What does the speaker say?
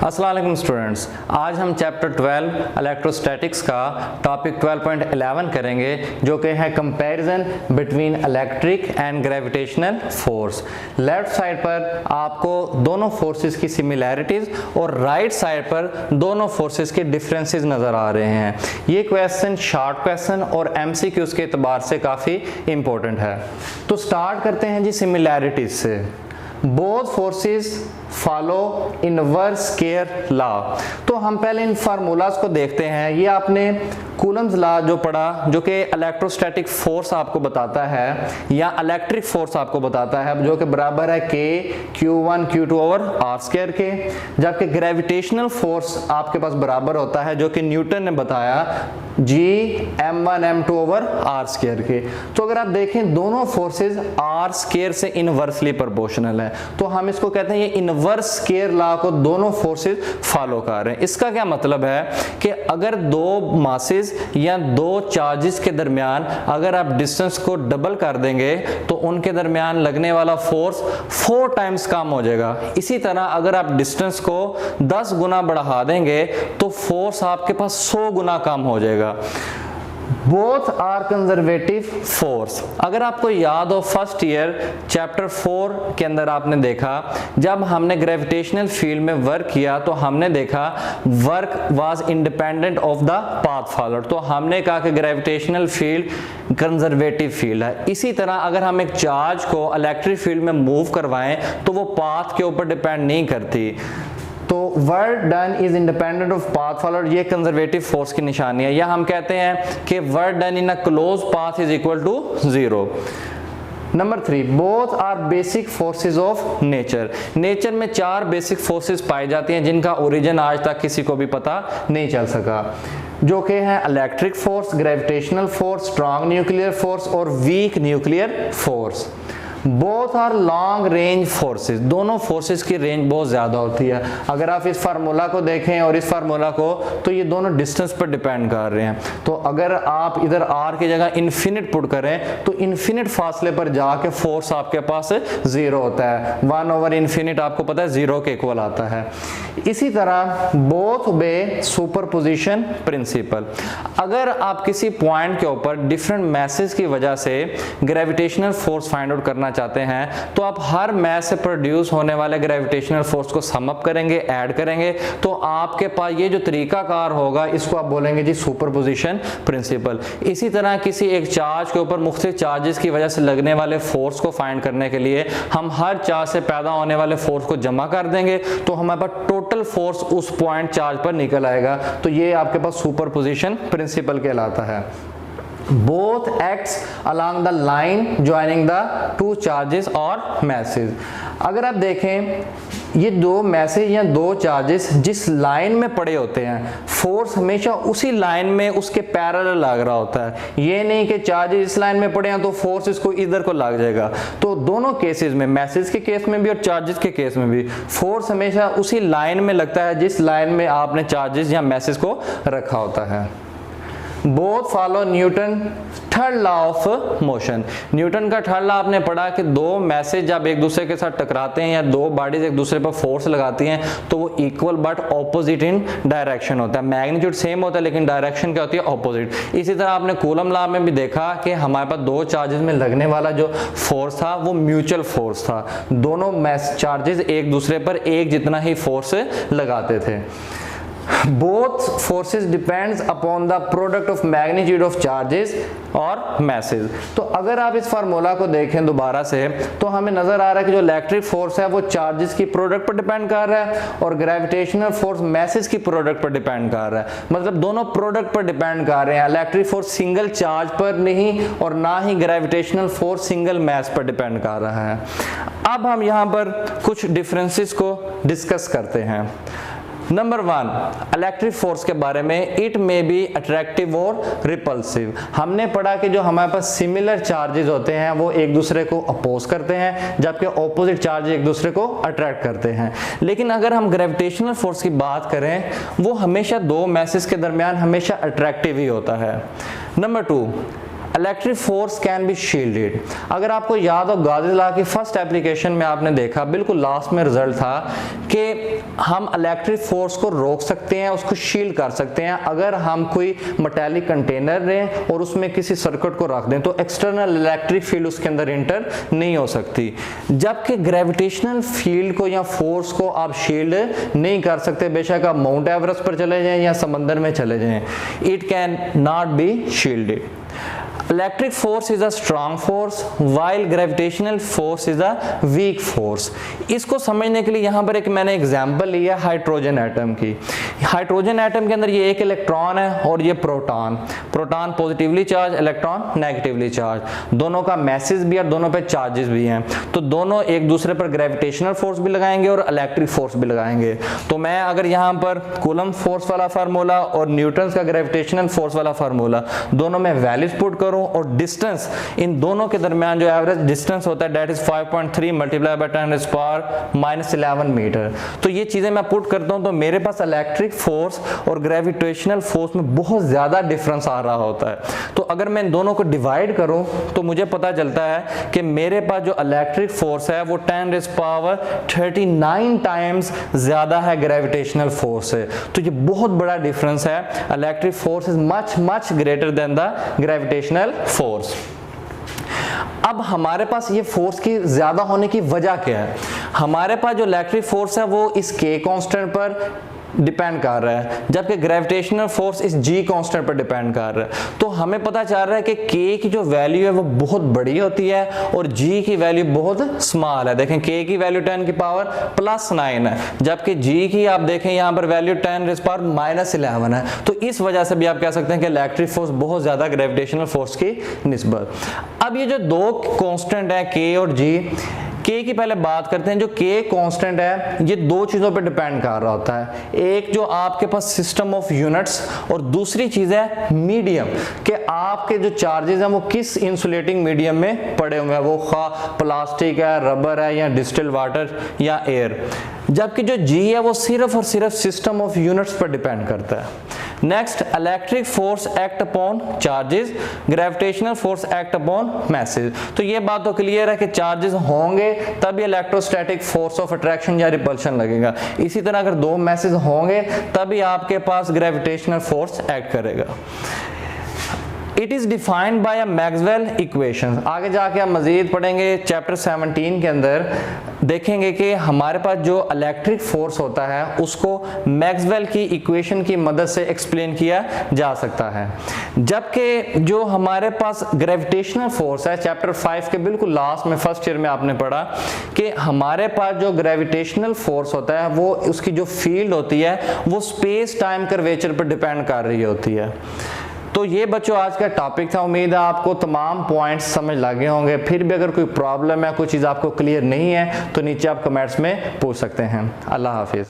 अस्सलाम वालेकुम स्टूडेंट्स, आज हम चैप्टर 12 इलेक्ट्रोस्टैटिक्स का टॉपिक 12.11 करेंगे जो कि है comparison between electric and gravitational force. Left side पर आपको दोनों फोर्सेस की सिमिलैरिटीज और राइट साइड पर दोनों फोर्सेस के डिफरेंसेस नज़र आ रहे हैं। ये क्वेश्चन शॉर्ट क्वेश्चन और एमसीक्यूज के एतबार से काफ़ी इंपॉर्टेंट है। तो स्टार्ट करते हैं जी सिमिलैरिटीज से। Both forces follow inverse square law. तो हम पहले इन फार्मूलाज को देखते हैं। ये आपने कूलम्स लॉ जो पढ़ा, जो कि इलेक्ट्रोस्टैटिक फोर्स आपको बताता है या इलेक्ट्रिक फोर्स आपको बताता है, जो कि बराबर है के Q1 Q2 over are square के। जबकि ग्रेविटेशनल फोर्स आपके पास बराबर होता है, जो कि न्यूटन ने बताया, G M1 M2 over are square के। तो अगर आप देखें दोनों फोर्सेस आर स्क्वायर से इनवर्सली प्रोपोर्शनल है, तो हम इसको कहते हैं ये इनवर्स स्क्वायर लॉ को दोनों फोर्सेस फॉलो कर रहे हैं। इसका क्या मतलब है कि अगर दो मासेस या दो चार्जेस के दरमियान अगर आप डिस्टेंस को डबल कर देंगे तो उनके दरमियान लगने वाला फोर्स 4 टाइम्स कम हो जाएगा। इसी तरह अगर आप डिस्टेंस को 10 गुना बढ़ा देंगे तो फोर्स आपके पास 100 गुना कम हो जाएगा। Both are conservative force. अगर आपको याद हो फर्स्ट ईयर चैप्टर 4 के अंदर आपने देखा, जब हमने ग्रेविटेशनल फील्ड में वर्क किया तो हमने देखा work was independent of the path followed. तो हमने कहा कि ग्रेविटेशनल फील्ड कंजर्वेटिव फील्ड है। इसी तरह अगर हम एक चार्ज को इलेक्ट्रिक फील्ड में मूव करवाएं तो वो पाथ के ऊपर डिपेंड नहीं करती। तो work done is independent of path followed, ये कंजर्वेटिव फोर्स की निशानी है। या हम कहते हैं कि work done in a close path is equal to 0। Number 3, both are basic forces of nature. Nature में 4 बेसिक फोर्सेस पाई जाती हैं जिनका ओरिजिन आज तक किसी को भी पता नहीं चल सका, जो कि हैं electric force, gravitational force, strong nuclear force और weak nuclear force. Both are long range forces. दोनों फोर्सेस की रेंज बहुत ज़्यादा होती है। अगर आप इस फार्मूला को देखें और इस फार्मूला को, तो ये दोनों डिस्टेंस पर डिपेंड कर रहे हैं। तो अगर आप इधर r की जगह इन्फिनिट पुट करें तो इन्फिनिट फासले पर जाके फोर्स आपके पास 0 होता है। 1 ओवर इन्फिनिट आपको पता है 0 के इक्वल आता है। इसी तरह बोथ ओबे सुपरपोजिशन प्रिंसिपल। अगर आप किसी पॉइंट के ऊपर डिफरेंट मैसेज की वजह से ग्रेविटेशनल फोर्स फाइंड आउट करना चाहते हैं तो आप हर मैस से प्रोड्यूस होने वाले ग्रेविटेशनल फोर्स को सम अप करेंगे, ऐड करेंगे, तो आपके पास ये जो तरीकाकार होगा इसको आप बोलेंगे जी सुपरपोजिशन प्रिंसिपल। इसी तरह किसी एक चार्ज के ऊपर मुख्तलिफ चार्जेस की वजह से लगने वाले फोर्स को फाइंड करने के लिए हम हर चार्ज से पैदा होने वाले फोर्स को जमा कर देंगे तो हमारे पास टोटल फोर्स उस पॉइंट चार्ज पर निकल आएगा। तो ये आपके पास सुपरपोजिशन प्रिंसिपल कहलाता है। Both acts along the line joining the two charges or masses। अगर आप देखें ये दो मैसेज या दो चार्जेस जिस लाइन में पड़े होते हैं, फोर्स हमेशा उसी लाइन में उसके पैरेलल लग रहा होता है। ये नहीं कि चार्जेस इस लाइन में पड़े हैं तो फोर्स इसको इधर को लग जाएगा। तो दोनों केसेस में, मैसेज के केस में भी और चार्जेस के केस में भी, फोर्स हमेशा उसी लाइन में लगता है जिस लाइन में आपने चार्जेस या मैसेज को रखा होता है। Both follow Newton third law of motion. Newton का थर्ड लॉ आपने पढ़ा कि दो मैसेज जब एक दूसरे के साथ टकराते हैं या दो बॉडीज एक दूसरे पर फोर्स लगाती हैं तो वो equal but opposite in direction होता है। मैग्नीट्यूड सेम होता है लेकिन डायरेक्शन क्या होती है, ऑपोजिट। इसी तरह आपने कूलम लॉ में भी देखा कि हमारे पास दो चार्जेस में लगने वाला जो फोर्स था वो म्यूचुअल फोर्स था। दोनों चार्जेस एक दूसरे पर एक जितना ही फोर्स लगाते थे। Both forces depends upon the product of magnitude of charges और masses। तो अगर आप इस फार्मूला को देखें दोबारा से तो हमें नजर आ रहा है कि जो इलेक्ट्रिक फोर्स है वो चार्जेस की प्रोडक्ट पर डिपेंड कर रहा है और ग्रेविटेशनल फोर्स मैसेज की प्रोडक्ट पर डिपेंड कर रहा है। मतलब दोनों प्रोडक्ट पर डिपेंड कर रहे हैं। इलेक्ट्रिक फोर्स सिंगल चार्ज पर नहीं और ना ही ग्रेविटेशनल फोर्स सिंगल मैस पर डिपेंड कर रहा है। अब हम यहाँ पर कुछ डिफरेंसेस को डिस्कस करते हैं। नंबर 1, इलेक्ट्रिक फोर्स के बारे में, इट मे बी अट्रैक्टिव और रिपल्सिव। हमने पढ़ा कि जो हमारे पास सिमिलर चार्जेस होते हैं वो एक दूसरे को अपोज करते हैं जबकि ऑपोजिट चार्ज एक दूसरे को अट्रैक्ट करते हैं। लेकिन अगर हम ग्रेविटेशनल फोर्स की बात करें वो हमेशा दो मैसेज के दरमियान हमेशा अट्रैक्टिव ही होता है। Number 2, electric force can be shielded. अगर आपको याद हो गॉसेस लॉ की फर्स्ट एप्लीकेशन में आपने देखा, बिल्कुल लास्ट में रिजल्ट था कि हम इलेक्ट्रिक फोर्स को रोक सकते हैं, उसको शील्ड कर सकते हैं अगर हम कोई मेटालिक कंटेनर लें और उसमें किसी सर्किट को रख दें, तो एक्सटर्नल इलेक्ट्रिक फील्ड उसके अंदर इंटर नहीं हो सकती। जबकि ग्रेविटेशनल फील्ड को या फोर्स को आप शील्ड नहीं कर सकते, बेशक आप माउंट एवरेस्ट पर चले जाएं या समंदर में चले जाएं, it can not be shielded. Electric force is a strong force while gravitational force is a weak force। इसको समझने के लिए यहाँ पर एक मैंने एग्जांपल लिया हाइड्रोजन एटम की। हाइड्रोजन एटम के अंदर ये एक इलेक्ट्रॉन है और ये proton. Proton positively charge, electron negatively charge, दोनों का मैसेज भी और दोनों पे चार्जेस भी हैं, तो दोनों एक दूसरे पर ग्रेविटेशनल फोर्स भी लगाएंगे और इलेक्ट्रिक फोर्स भी लगाएंगे। तो मैं अगर यहाँ पर कूलम्ब फोर्स वाला फार्मूला और न्यूटन का ग्रेविटेशनल फोर्स वाला फार्मूला दोनों में वैल्यूज पुट करूं और डिस्टेंस इन दोनों के दरमियान जो एवरेज डिस्टेंस होता है that is 5.3 multiply by 10⁻⁻11 meter, तो ये चीजें मैं पुट करता हूं तो मेरे पास इलेक्ट्रिक फोर्स और ग्रेविटेशनल फोर्स में बहुत ज्यादा डिफरेंस आ रहा होता है। तो अगर मैं इन दोनों को डिवाइड करूं तो मुझे पता चलता है कि मेरे पास जो इलेक्ट्रिक फोर्स है वो 10⁻39 टाइम्स ज्यादा है ग्रेविटेशनल फोर्स से। तो ये बहुत बड़ा डिफरेंस है। Electric force is much greater than the gravitational force. अब हमारे पास ये फोर्स की ज्यादा होने की वजह क्या है? हमारे पास जो इलेक्ट्रिक फोर्स है वो इस के कांस्टेंट पर डिपेंड कर रहा है, जबकि ग्रेविटेशनल फोर्स इस जी कांस्टेंट पर डिपेंड कर रहा है। तो हमें पता चल रहा है कि के की जो वैल्यू है वो बहुत बड़ी होती है और जी की वैल्यू बहुत स्मॉल है। देखें के की वैल्यू 10⁻+9 है, जबकि जी की आप देखें यहाँ पर वैल्यू 10⁻−11 है। तो इस वजह से भी आप कह सकते हैं कि इलेक्ट्रिक फोर्स बहुत ज्यादा ग्रेविटेशनल फोर्स की निस्बत। अब ये जो दो कांस्टेंट है के और जी, के की पहले बात करते हैं। जो के कांस्टेंट है ये दो चीजों पर डिपेंड कर रहा होता है, एक जो आपके पास सिस्टम ऑफ यूनिट्स और दूसरी चीज है मीडियम, कि आपके जो चार्जेस हैं वो किस इंसुलेटिंग मीडियम में पड़े हुए हैं, वो प्लास्टिक है, रबर है या डिस्टिल वाटर या एयर। जबकि जो जी है वो सिर्फ और सिर्फ सिस्टम ऑफ यूनिट्स पर डिपेंड करता है। Next, electric force act upon charges, gravitational force act upon message. तो ये बात तो क्लियर है कि चार्जेस होंगे तभी इलेक्ट्रोस्टैटिक फोर्स ऑफ अट्रैक्शन या रिपल्शन लगेगा। इसी तरह अगर दो मैसेज होंगे तभी आपके पास ग्रेविटेशनल फोर्स एक्ट करेगा। It is defined by a Maxwell equation. आगे जाके हम मजीद पढ़ेंगे चैप्टर 17 के अंदर, देखेंगे कि हमारे पास जो इलेक्ट्रिक फोर्स होता है उसको मैक्सवेल की इक्वेशन की मदद से एक्सप्लेन किया जा सकता है। जबकि जो हमारे पास ग्रेविटेशनल फोर्स है, चैप्टर 5 के बिल्कुल लास्ट में फर्स्ट ईयर में आपने पढ़ा कि हमारे पास जो ग्रेविटेशनल फोर्स होता है वो उसकी जो फील्ड होती है वो स्पेस टाइम कर्वेचर पर डिपेंड कर रही होती है। तो ये बच्चों आज का टॉपिक था। उम्मीद है आपको तमाम पॉइंट्स समझ लगे होंगे। फिर भी अगर कोई प्रॉब्लम है, कोई चीज़ आपको क्लियर नहीं है तो नीचे आप कमेंट्स में पूछ सकते हैं। अल्लाह हाफिज़।